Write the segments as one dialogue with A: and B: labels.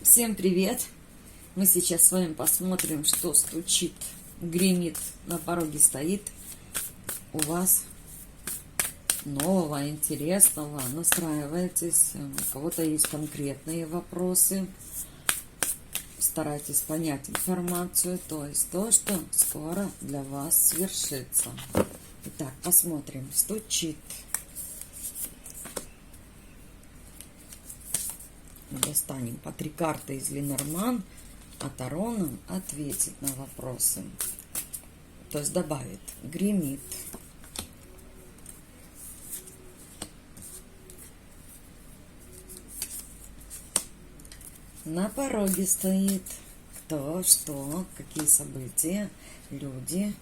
A: Всем привет! Мы сейчас с вами посмотрим, что стучит, гремит, на пороге стоит у вас нового, интересного. Настраивайтесь, у кого-то есть конкретные вопросы. Старайтесь понять информацию, то есть то, что скоро для вас свершится. Итак, посмотрим. Стучит. Достанем по 3 карты из Ленорман, а Таро нам ответит на вопросы. То есть добавит. Гремит. На пороге стоит. Кто, что, какие события, люди.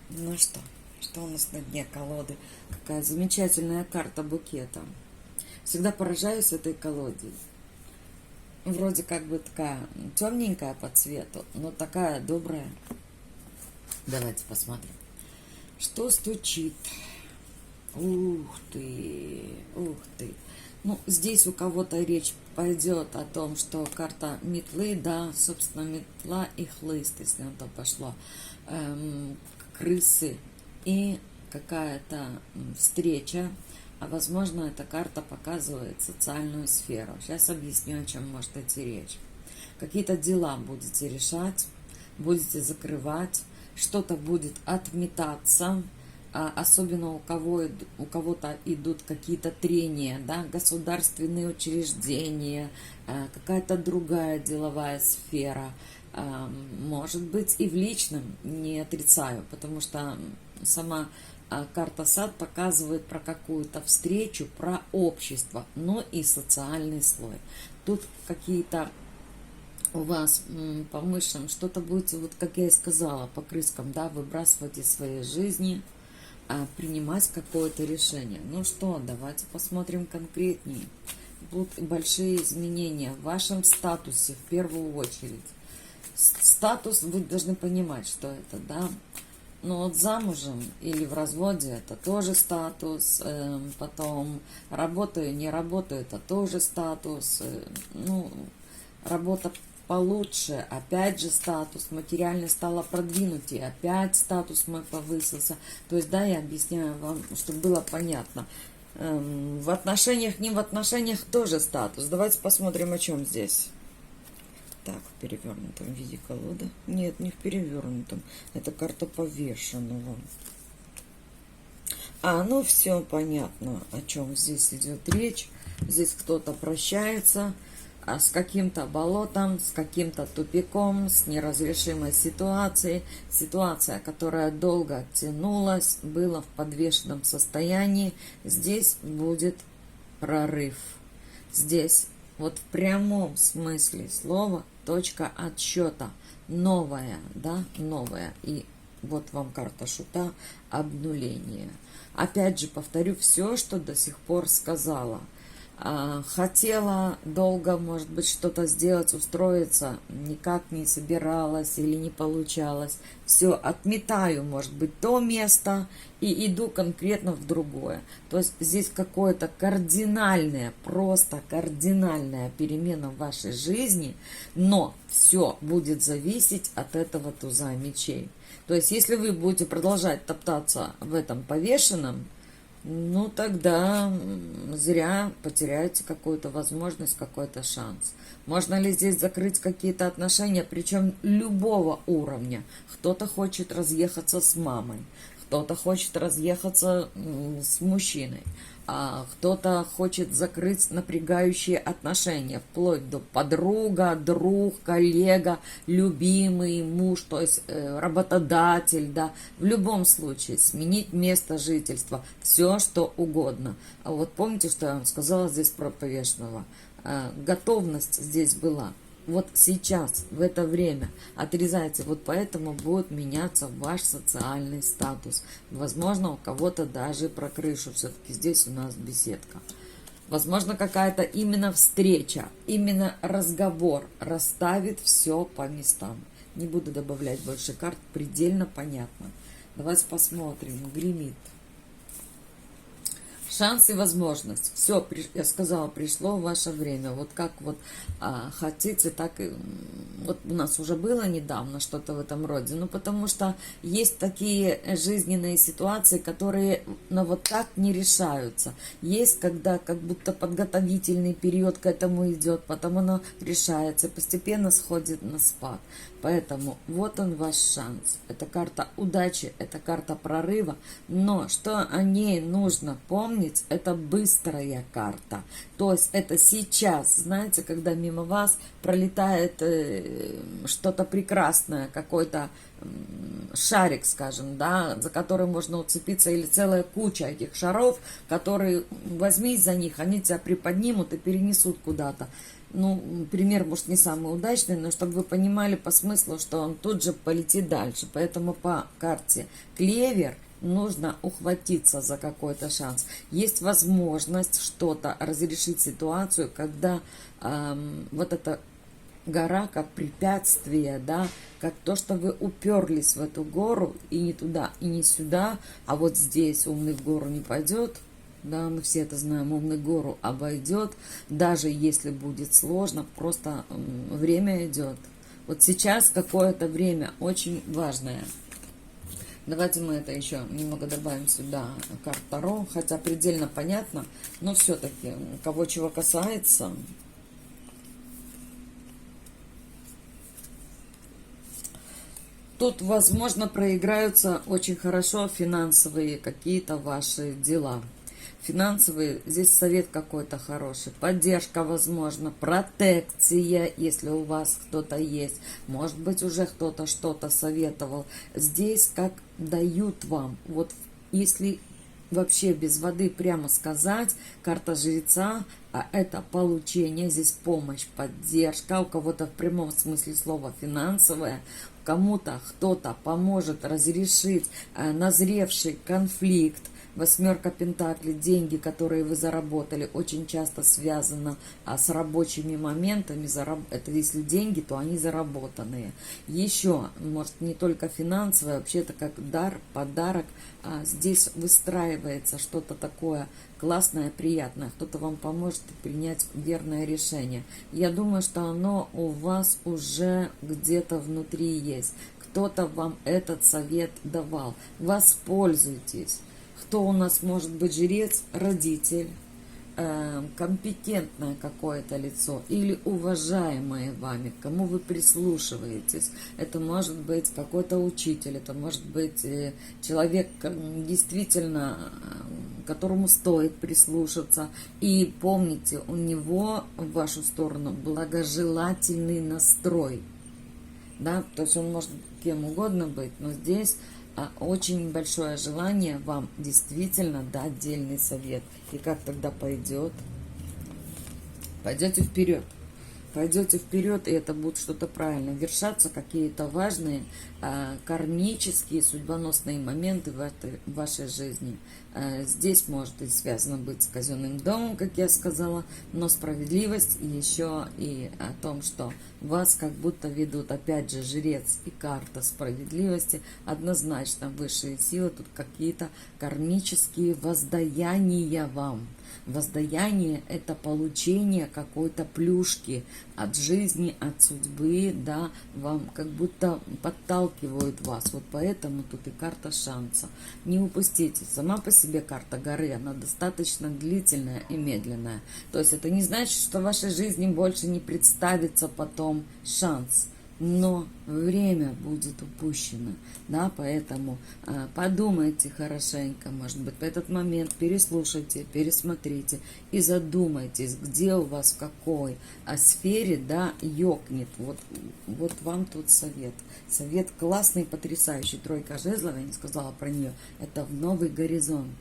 A: Ну что? Что у нас на дне колоды? Какая замечательная карта букета. Всегда поражаюсь этой колоде. Вроде как бы такая темненькая по цвету, но такая добрая. Давайте посмотрим. Что стучит? Ух ты, ух ты. Ну, здесь у кого-то речь пойдет о том, что карта метлы, да, собственно, метла и хлыст, если на то пошло, крысы и какая-то встреча, а возможно, эта карта показывает социальную сферу. Сейчас объясню, о чем может идти речь. Какие-то дела будете решать, будете закрывать, что-то будет отметаться, особенно у кого-то идут какие-то трения, да, государственные учреждения, какая-то другая деловая сфера, может быть и в личном, не отрицаю, потому что сама карта Сад показывает про какую-то встречу, про общество, но и социальный слой. Тут какие-то у вас по мышам что-то будете, вот как я и сказала, по крыскам, да, выбрасывать из своей жизни, принимать какое-то решение. Ну что, давайте посмотрим конкретнее. Будут большие изменения в вашем статусе в первую очередь. Статус, вы должны понимать, что это, да. Ну вот замужем или в разводе это тоже статус, потом работаю, не работаю, это тоже статус, ну, работа получше, опять же статус, материально стало продвинутее, опять статус мой повысился. То есть, да, я объясняю вам, чтобы было понятно. В отношениях, не в отношениях тоже статус. Давайте посмотрим, о чем здесь. Так, в перевернутом виде колода. Нет, не в перевернутом. Это карта повешенного. Ну все понятно, о чем здесь идет речь. Здесь кто-то прощается с каким-то болотом, с каким-то тупиком, с неразрешимой ситуацией. Ситуация, которая долго тянулась, была в подвешенном состоянии. Здесь будет прорыв. Здесь вот в прямом смысле слова точка отсчета. Новая, да, новая. И вот вам карта шута, обнуление. Опять же повторю все, что до сих пор сказала. Хотела долго, может быть, что-то сделать, устроиться, никак не собиралась или не получалось. Все, отметаю, может быть, то место и иду конкретно в другое. То есть здесь какое-то кардинальное, просто кардинальная перемена в вашей жизни, но все будет зависеть от этого туза мечей. То есть если вы будете продолжать топтаться в этом повешенном, ну, тогда зря потеряете какую-то возможность, какой-то шанс. Можно ли здесь закрыть какие-то отношения, причем любого уровня? Кто-то хочет разъехаться с мамой, кто-то хочет разъехаться с мужчиной, кто-то хочет закрыть напрягающие отношения, вплоть до подруга, друг, коллега, любимый, муж, то есть работодатель, да, в любом случае сменить место жительства, все что угодно. А вот помните, что я вам сказала здесь про повешенного? Готовность здесь была. Вот сейчас, в это время отрезайте, вот поэтому будет меняться ваш социальный статус. Возможно, у кого-то даже про крышу, все-таки здесь у нас беседка. Возможно, какая-то именно встреча, именно разговор расставит все по местам. Не буду добавлять больше карт, предельно понятно. Давайте посмотрим, гремит. шанс и возможность. Все, я сказала, пришло ваше время. Вот как вот хотите, так и... Вот у нас уже было недавно что-то в этом роде. Ну, потому что есть такие жизненные ситуации, которые вот так не решаются. Есть, когда как будто подготовительный период к этому идет, потом оно решается, постепенно сходит на спад. Поэтому вот он ваш шанс. Это карта удачи, это карта прорыва. Но что о ней нужно помнить, это быстрая карта. То есть это сейчас, знаете, когда мимо вас пролетает что-то прекрасное, какой-то шарик, скажем, да, за который можно уцепиться, или целая куча этих шаров, которые, возьмись за них, они тебя приподнимут и перенесут куда-то. Ну, пример, может, не самый удачный, но чтобы вы понимали по смыслу, что он тут же полетит дальше. Поэтому по карте клевер нужно ухватиться за какой-то шанс. Есть возможность что-то разрешить ситуацию, когда вот эта гора как препятствие, да, как то, что вы уперлись в эту гору и не туда, и не сюда, а вот здесь умный в гору не пойдет. Да, мы все это знаем, умный гору обойдет, даже если будет сложно, просто время идет. Вот сейчас какое-то время очень важное. Давайте мы это еще немного добавим сюда, карт Таро, хотя предельно понятно, но все-таки, кого чего касается. Тут, возможно, проиграются очень хорошо финансовые какие-то ваши дела. Финансовые, здесь совет какой-то хороший, поддержка, возможно, протекция, если у вас кто-то есть, может быть, уже кто-то что-то советовал. Здесь как дают вам, вот если вообще без воды прямо сказать, карта жреца, а это получение, здесь помощь, поддержка, у кого-то в прямом смысле слова финансовая, кому-то кто-то поможет разрешить назревший конфликт. Восьмерка пентаклей, деньги, которые вы заработали, очень часто связано с рабочими моментами. Это если деньги, то они заработанные. Еще, может, не только финансовое, вообще это как дар, подарок. Здесь выстраивается что-то такое классное, приятное. Кто-то вам поможет принять верное решение. Я думаю, что оно у вас уже где-то внутри есть. Кто-то вам этот совет давал. Воспользуйтесь. Кто у нас может быть жрец? Родитель, компетентное какое-то лицо или уважаемое вами, к кому вы прислушиваетесь. Это может быть какой-то учитель, это может быть человек действительно, которому стоит прислушаться. И помните, у него в вашу сторону благожелательный настрой. Да? То есть он может кем угодно быть, но здесь очень большое желание вам действительно дать дельный совет. И как тогда пойдет? Пойдете вперед. Пойдете вперед, и это будет что-то правильное. Вершатся какие-то важные кармические, судьбоносные моменты в вашей жизни. Здесь может и связано быть с казенным домом, как я сказала, но справедливость еще и о том, что вас как будто ведут, опять же, жрец и карта справедливости, однозначно высшие силы, тут какие-то кармические воздаяния вам. Воздаяние – это получение какой-то плюшки от жизни, от судьбы, да, вам как будто подталкивают вас. Вот поэтому тут и карта шанса. Не упустите. Сама по себе карта горы, она достаточно длительная и медленная. То есть это не значит, что в вашей жизни больше не представится потом шанс. Но время будет упущено, да, поэтому подумайте хорошенько, может быть, в этот момент переслушайте, пересмотрите и задумайтесь, где у вас, в какой сфере, да, ёкнет. Вот вам тут совет. Совет классный, потрясающий. Тройка жезлов, я не сказала про нее, это в новый горизонт.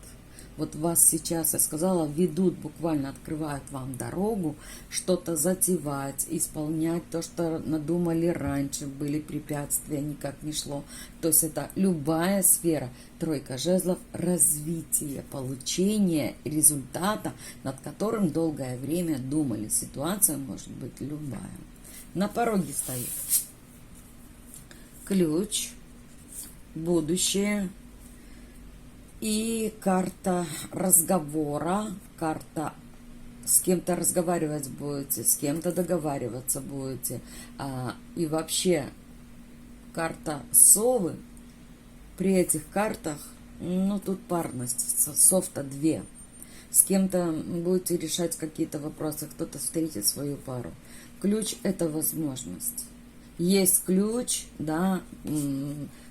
A: Вот вас сейчас, я сказала, ведут, буквально открывают вам дорогу, что-то затевать, исполнять то, что надумали раньше, были препятствия, никак не шло. То есть это любая сфера. Тройка жезлов – развитие, получение результата, над которым долгое время думали. Ситуация может быть любая. На пороге стоит ключ, будущее И карта разговора, карта с кем-то разговаривать будете, с кем-то договариваться будете. И вообще карта совы, при этих картах, ну тут парность, сов-то 2. С кем-то будете решать какие-то вопросы, кто-то встретит свою пару. Ключ – это возможность. Есть ключ, да,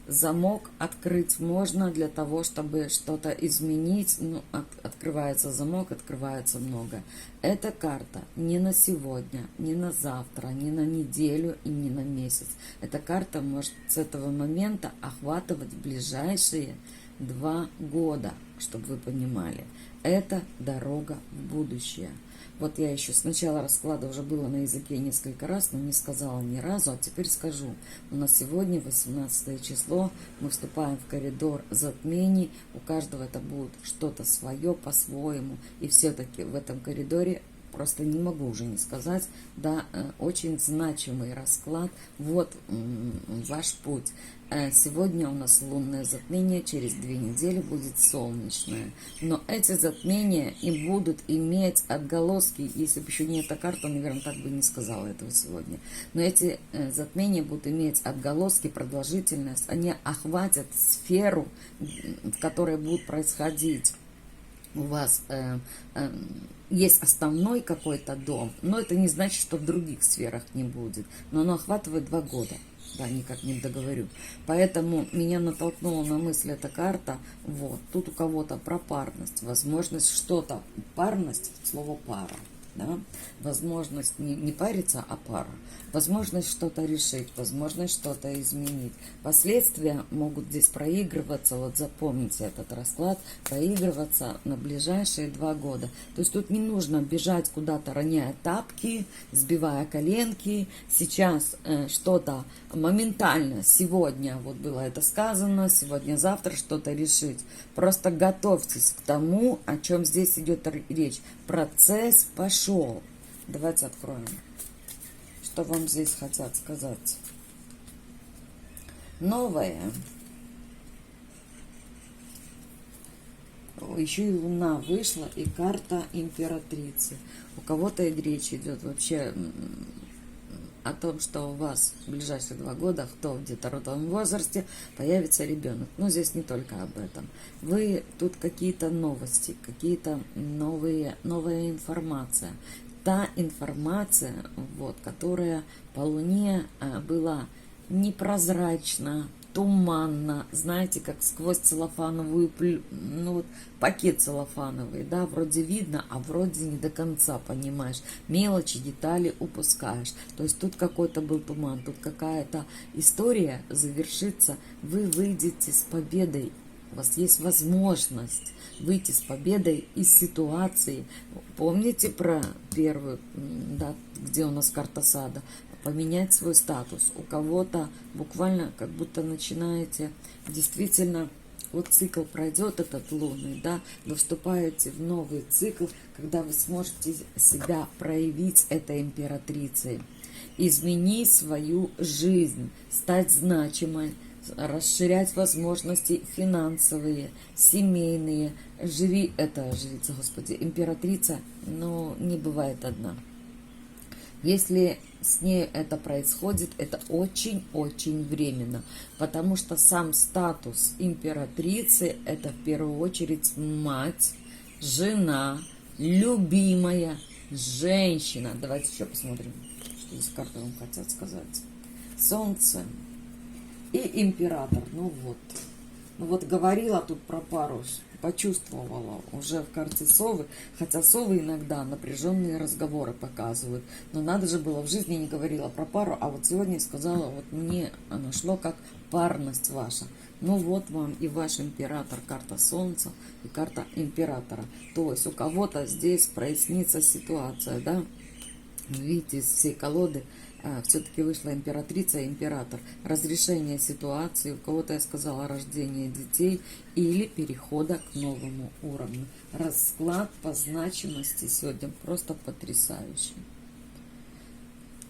A: замок открыть можно для того, чтобы что-то изменить. Ну, открывается замок, открывается много. Эта карта не на сегодня, не на завтра, не на неделю и не на месяц. Эта карта может с этого момента охватывать ближайшие 2 года, чтобы вы понимали. Это дорога в будущее. Вот я еще с начала расклада уже было на языке несколько раз, но не сказала ни разу, а теперь скажу. У нас сегодня 18 число, мы вступаем в коридор затмений, у каждого это будет что-то свое, по-своему, и все-таки в этом коридоре, просто не могу уже не сказать, да, очень значимый расклад, вот ваш путь. Сегодня у нас лунное затмение, через 2 недели будет солнечное. Но эти затмения и будут иметь отголоски, если бы еще не эта карта, наверное, так бы не сказала этого сегодня. Но эти затмения будут иметь отголоски, продолжительность, они охватят сферу, в которой будут происходить. У вас есть основной какой-то дом, но это не значит, что в других сферах не будет. Но оно охватывает 2 года. Да, никак не договорю. Поэтому меня натолкнула на мысль эта карта. Вот, тут у кого-то про парность, возможность что-то. Парность, слово пара. Да? Возможность не париться, а пара. Возможность что-то решить, возможность что-то изменить. Последствия могут здесь проигрываться, вот запомните этот расклад, проигрываться на ближайшие 2 года. То есть тут не нужно бежать куда-то, роняя тапки, сбивая коленки. Сейчас что-то моментально, сегодня, вот было это сказано, сегодня-завтра что-то решить. Просто готовьтесь к тому, о чем здесь идет речь. Процесс пошел. Давайте откроем. Что вам здесь хотят сказать? Новое. Еще и Луна вышла, и карта императрицы. У кого-то и речь идет вообще о том, что у вас в ближайшие 2 года, кто в детородном возрасте, появится ребенок. Но здесь не только об этом. Вы тут какие-то новости, какие-то новая информация. Та информация, вот, которая по Луне была непрозрачна, туманно, знаете, как сквозь целлофановую, ну вот пакет целлофановый, да, вроде видно, а вроде не до конца понимаешь, мелочи, детали упускаешь. То есть тут какой-то был туман, тут какая-то история завершится, вы выйдете с победой, у вас есть возможность выйти с победой из ситуации. Помните про первую, да, где у нас карта сада? Поменять свой статус. У кого-то буквально как будто начинаете действительно, вот цикл пройдет этот лунный, да, вы вступаете в новый цикл, когда вы сможете себя проявить этой императрицей, изменить свою жизнь, стать значимой, расширять возможности финансовые, семейные. Жрица, Господи, императрица, но не бывает одна. Если с ней это происходит, это очень-очень временно, потому что сам статус императрицы – это в первую очередь мать, жена, любимая женщина. Давайте еще посмотрим, что здесь карты вам хотят сказать. Солнце и император. Ну вот говорила тут про пару, почувствовала уже в карте совы, хотя совы иногда напряженные разговоры показывают, но надо же было, в жизни не говорила про пару, а вот сегодня сказала, вот мне оно шло как парность ваша. Ну вот вам и ваш император, карта солнца и карта императора. То есть у кого-то здесь прояснится ситуация, да? Видите, из всей колоды все-таки вышла императрица и император. Разрешение ситуации, у кого-то, я сказала, рождение детей или перехода к новому уровню. Расклад по значимости сегодня просто потрясающий.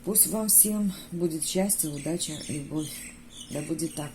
A: Пусть вам всем будет счастье, удача, любовь. Да будет так.